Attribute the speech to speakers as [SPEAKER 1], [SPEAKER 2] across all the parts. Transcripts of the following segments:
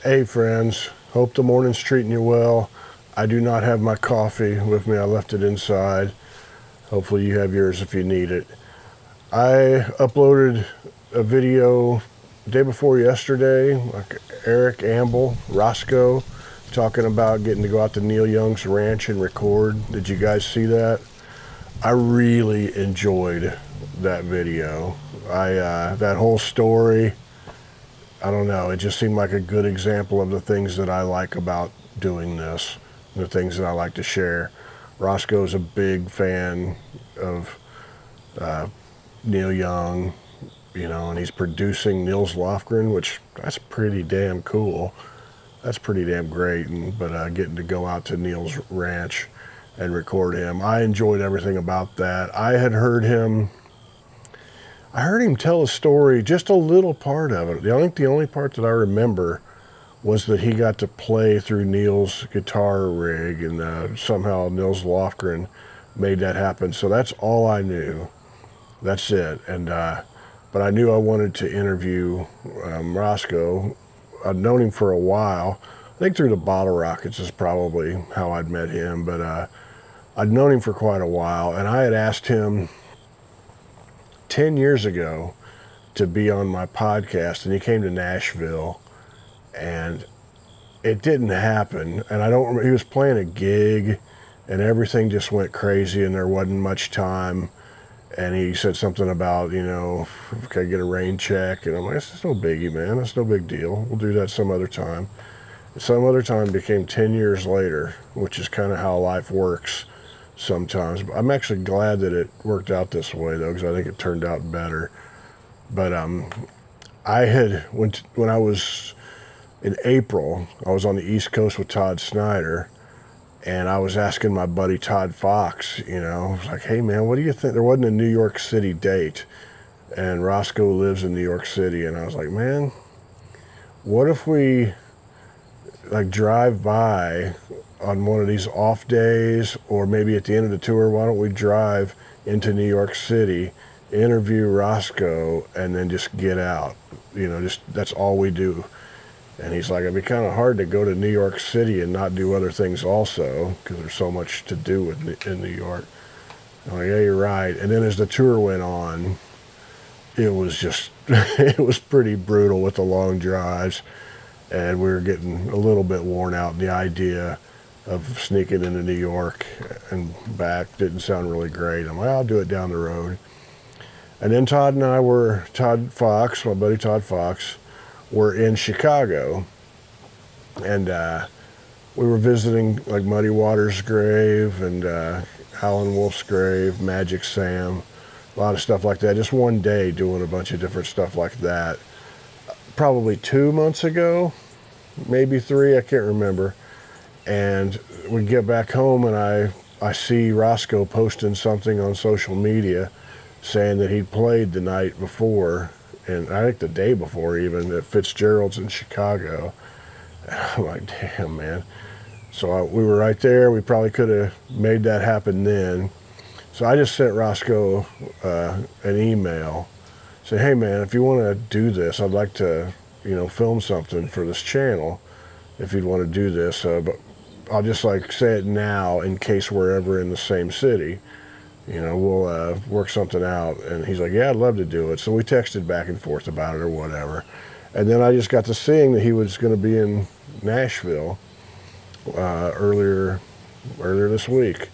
[SPEAKER 1] Hey friends, hope the morning's treating you well. I do not have my coffee with me. I left it inside. Hopefully you have yours if you need it. I uploaded a video day before yesterday, like Eric Amble, Roscoe, talking about getting to go out to Neil Young's ranch and record. Did you guys see that? I really enjoyed that video. That whole story, I don't know, it just seemed like a good example of the things that I like about doing this, the things that I like to share. Roscoe's a big fan of Neil Young, and he's producing Nils Lofgren, which that's pretty damn cool. That's pretty damn great. But getting to go out to Neil's ranch and record him, I enjoyed everything about that. I heard him tell a story, just a little part of it. I think the only part that I remember was that he got to play through Neil's guitar rig, and somehow Nils Lofgren made that happen. So that's all I knew. That's it. But I knew I wanted to interview Roscoe. I'd known him for a while. I think through the Bottle Rockets is probably how I'd met him. But I'd known him for quite a while, and I had asked him 10 years ago to be on my podcast, and he came to Nashville, and it didn't happen. And he was playing a gig, and everything just went crazy, and there wasn't much time. And he said something about, can I get a rain check? And I'm like, that's no biggie, man. That's no big deal. We'll do that some other time. Some other time became 10 years later, which is kind of how life works sometimes. But I'm actually glad that it worked out this way, though, because I think it turned out better. But when I was in April, I was on the East Coast with Todd Snyder, and I was asking my buddy Todd Fox, I was like, hey man, what do you think? There wasn't a New York City date, and Roscoe lives in New York City, and I was like, man, what if we drive by on one of these off days, or maybe at the end of the tour, why don't we drive into New York City, interview Roscoe, and then just get out? That's all we do. And he's like, it'd be kind of hard to go to New York City and not do other things also, because there's so much to do in New York. I'm like, yeah, you're right. And then as the tour went on, it was just, it was pretty brutal with the long drives. And we were getting a little bit worn out. And the idea of sneaking into New York and back didn't sound really great. I'm like, I'll do it down the road. And then Todd Fox, my buddy Todd Fox, were in Chicago, and we were visiting like Muddy Waters' grave and Howlin' Wolf's grave, Magic Sam, a lot of stuff like that. Just one day doing a bunch of different stuff like that. Probably 2 months ago, maybe 3, I can't remember. And we get back home, and I see Roscoe posting something on social media saying that he'd played the night before, and I think the day before even, at Fitzgerald's in Chicago. And I'm like, damn, man. So we were right there. We probably could have made that happen then. So I just sent Roscoe an email. Say, hey, man, if you want to do this, I'd like to, film something for this channel, if you'd want to do this. But I'll just say it now in case we're ever in the same city. We'll work something out. And he's like, yeah, I'd love to do it. So we texted back and forth about it or whatever. And then I just got to seeing that he was going to be in Nashville earlier this week.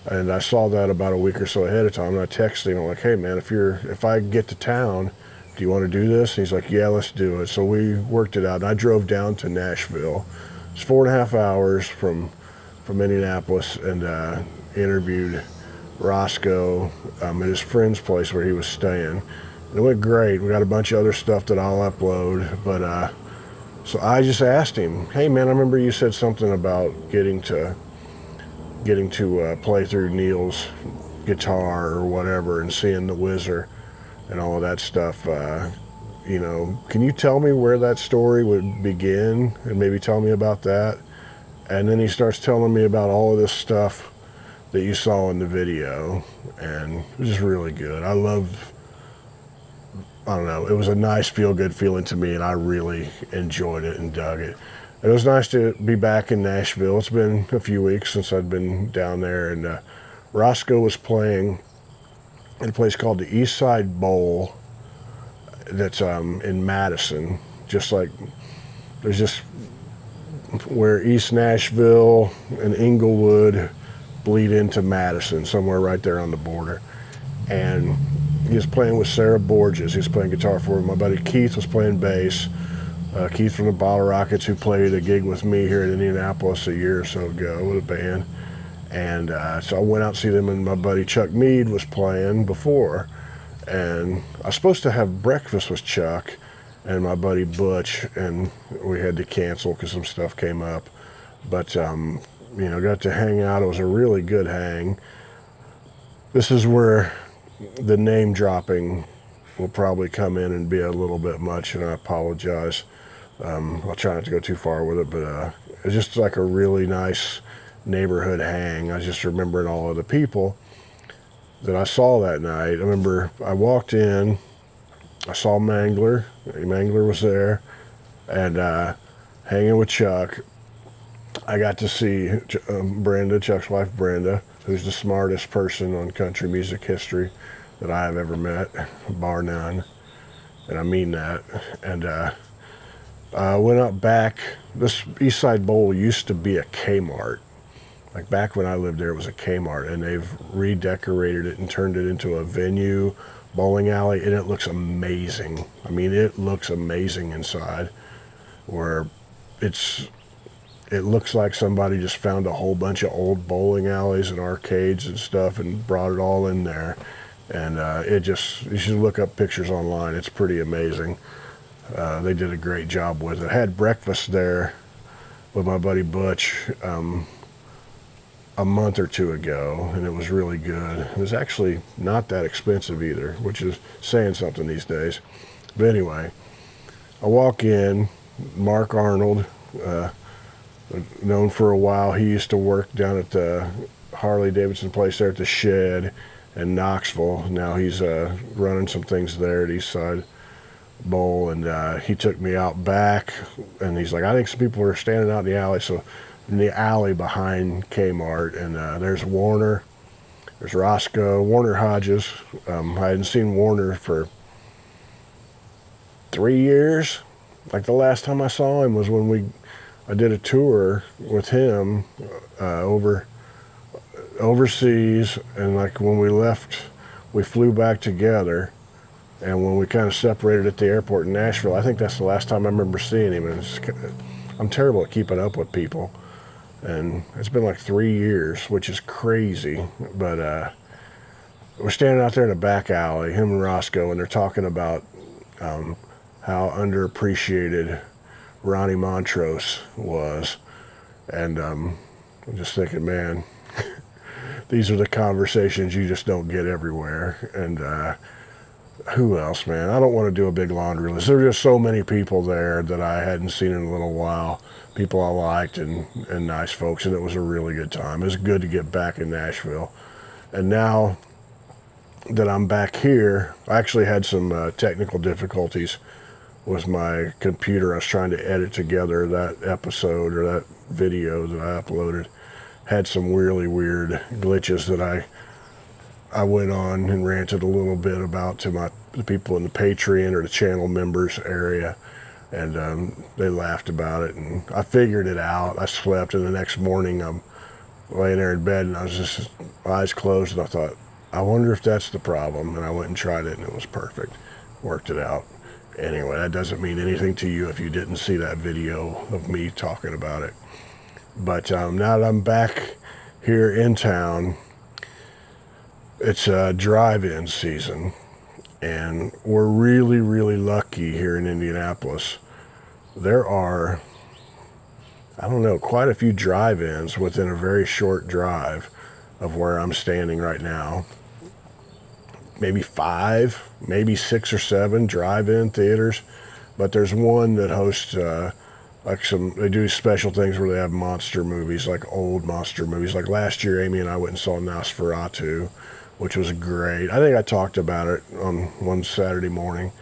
[SPEAKER 1] And I saw that about a week or so ahead of time. And I texted him, I'm like, hey man, if I get to town, do you want to do this? And he's like, yeah, let's do it. So we worked it out. And I drove down to Nashville. It's 4.5 hours from Indianapolis, and interviewed Roscoe at his friend's place where he was staying. And it went great. We got a bunch of other stuff that I'll upload, but so I just asked him, hey man, I remember you said something about getting to play through Neil's guitar or whatever, and seeing the Whizzer and all of that stuff. Can you tell me where that story would begin, and maybe tell me about that? And then he starts telling me about all of this stuff that you saw in the video, and it was just really good. I love I don't know, it was a nice feel-good feeling to me, and I really enjoyed it and dug it. It was nice to be back in Nashville. It's been a few weeks since I'd been down there, and Roscoe was playing in a place called the East Side Bowl that's in Madison, just like there's just where East Nashville and Inglewood bleed into Madison, somewhere right there on the border. And he was playing with Sarah Borges. He was playing guitar for her. My buddy Keith was playing bass. Keith from the Bottle Rockets, who played a gig with me here in Indianapolis a year or so ago with a band. And so I went out to see them, and my buddy Chuck Mead was playing before. And I was supposed to have breakfast with Chuck and my buddy Butch, and we had to cancel because some stuff came up. But, got to hang out. It was a really good hang. This is where the name dropping will probably come in and be a little bit much, and I apologize. I'll try not to go too far with it, but it's just like a really nice neighborhood hang. I was just remembering all of the people that I saw that night. I remember I walked in, I saw Mangler. Mangler was there, and hanging with Chuck. I got to see Brenda, Chuck's wife Brenda, who's the smartest person on country music history that I have ever met, bar none, and I mean that. And I went out back. This East Side Bowl used to be a Kmart. Like back when I lived there, it was a Kmart, and they've redecorated it and turned it into a venue, bowling alley, and it looks amazing. I mean, it looks amazing inside, where it looks like somebody just found a whole bunch of old bowling alleys and arcades and stuff and brought it all in there. And you should look up pictures online. It's pretty amazing. They did a great job with it. I had breakfast there with my buddy Butch a month or two ago, and it was really good. It was actually not that expensive either, which is saying something these days. But anyway, I walk in, Mark Arnold, known for a while. He used to work down at the Harley Davidson place there at the Shed in Knoxville. Now he's running some things there at East Side Bowl, and he took me out back, and he's like, I think some people are standing out in the alley. So in the alley behind Kmart, and there's Warner, there's Roscoe, Warner Hodges. I hadn't seen Warner for 3 years. Like the last time I saw him was when I did a tour with him overseas, and like when we left, we flew back together, and when we kind of separated at the airport in Nashville, I think that's the last time I remember seeing him. And I'm terrible at keeping up with people, and it's been like 3 years, which is crazy. But we're standing out there in a back alley, him and Roscoe, and they're talking about how underappreciated Ronnie Montrose was. And I'm just thinking, man, these are the conversations you just don't get everywhere. And who else, man? I don't want to do a big laundry list. There were just so many people there that I hadn't seen in a little while. People I liked and nice folks, and it was a really good time. It was good to get back in Nashville. And now that I'm back here, I actually had some technical difficulties with my computer. I was trying to edit together that episode or that video that I uploaded. Had some really weird glitches that I went on and ranted a little bit about to the people in the Patreon or the channel members area, and they laughed about it, and I figured it out. I slept, and the next morning I'm laying there in bed, and I was just eyes closed, and I thought, I wonder if that's the problem, and I went and tried it, and it was perfect. Worked it out. Anyway, that doesn't mean anything to you if you didn't see that video of me talking about it. But now that I'm back here in town, it's drive-in season, and we're really, really lucky here in Indianapolis. There are, I don't know, quite a few drive-ins within a very short drive of where I'm standing right now. Maybe 5, maybe 6 or 7 drive-in theaters, but there's one that hosts they do special things where they have monster movies, like old monster movies. Like last year, Amy and I went and saw Nosferatu, which was great. I think I talked about it on one Saturday morning.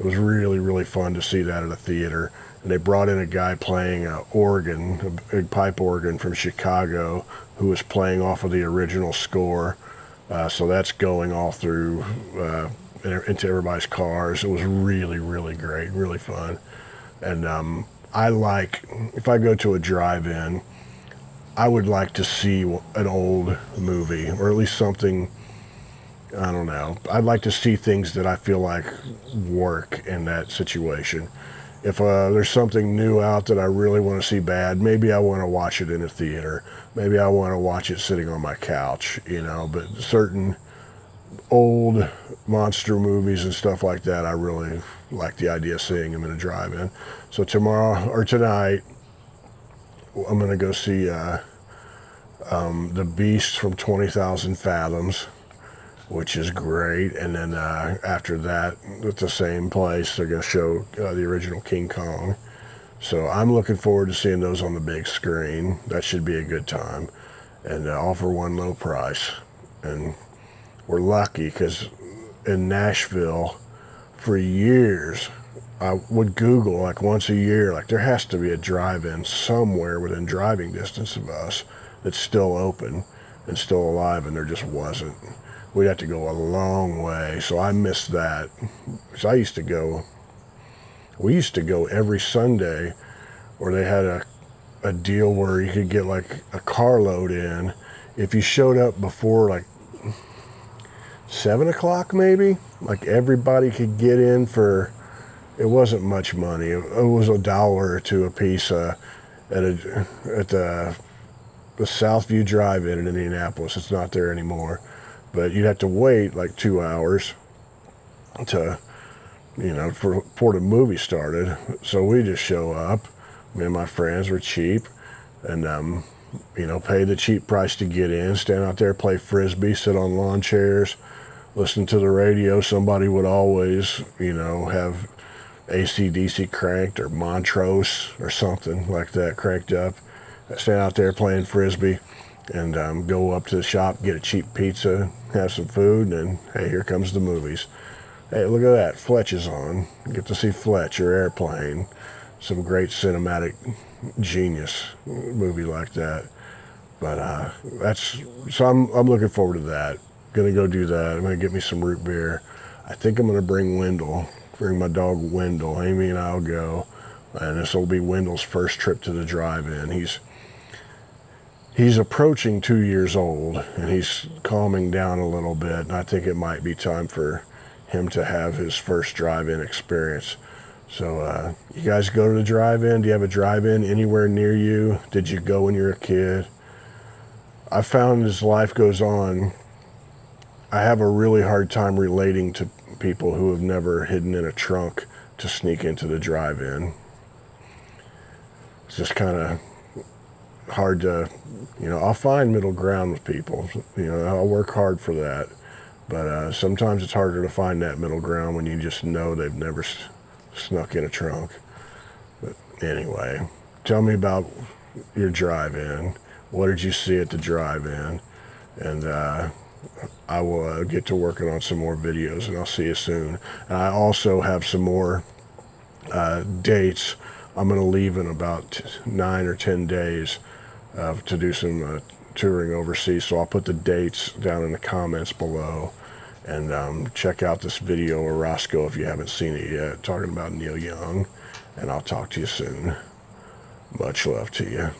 [SPEAKER 1] It was really, really fun to see that at a theater. And they brought in a guy playing a organ, a big pipe organ from Chicago, who was playing off of the original score. So that's going all through into everybody's cars. It was really, really great, really fun. And I like, if I go to a drive-in, I would like to see an old movie, or at least something, I don't know. I'd like to see things that I feel like work in that situation. If there's something new out that I really want to see bad, maybe I want to watch it in a theater. Maybe I want to watch it sitting on my couch, you know. But certain old monster movies and stuff like that, I really like the idea of seeing them in a drive-in. So tomorrow, or tonight, I'm going to go see The Beast from 20,000 Fathoms, which is great. And then after that, at the same place, they're going to show the original King Kong. So I'm looking forward to seeing those on the big screen. That should be a good time. And all for one low price. And we're lucky because in Nashville, for years, I would Google like once a year, like there has to be a drive-in somewhere within driving distance of us that's still open and still alive, and there just wasn't. We'd have to go a long way, so I missed that. Because we used to go every Sunday, where they had a deal where you could get like a carload in. If you showed up before like 7 o'clock maybe, like everybody could get in for, it wasn't much money. It was $1 or $2 a piece at the Southview Drive-In in Indianapolis. It's not there anymore. But you'd have to wait like 2 hours to, you know, before the movie started. So we just show up. Me and my friends were cheap, and you know, pay the cheap price to get in. Stand out there, play frisbee, sit on lawn chairs, listen to the radio. Somebody would always, you know, have AC/DC cranked, or Montrose or something like that cranked up. Stand out there playing frisbee. And go up to the shop, get a cheap pizza, have some food, and hey, here comes the movies. Hey, look at that, Fletch is on. Get to see Fletch or Airplane. Some great cinematic genius movie like that. But so I'm looking forward to that. Gonna go do that. I'm gonna get me some root beer. I think I'm gonna bring my dog Wendell. Amy and I'll go, and this will be Wendell's first trip to the drive-in. He's approaching 2 years old, and he's calming down a little bit, and I think it might be time for him to have his first drive-in experience. So you guys go to the drive-in? Do you have a drive-in anywhere near you? Did you go when you were a kid? I found as life goes on, I have a really hard time relating to people who have never hidden in a trunk to sneak into the drive-in. It's just kind of hard to, you know, I'll find middle ground with people. You know, I'll work hard for that. But sometimes it's harder to find that middle ground when you just know they've never snuck in a trunk. But anyway, tell me about your drive-in. What did you see at the drive-in? And I will get to working on some more videos, and I'll see you soon. And I also have some more dates. I'm going to leave in about 9 or 10 days to do some touring overseas. So I'll put the dates down in the comments below. And check out this video of Roscoe if you haven't seen it yet, talking about Neil Young. And I'll talk to you soon. Much love to you.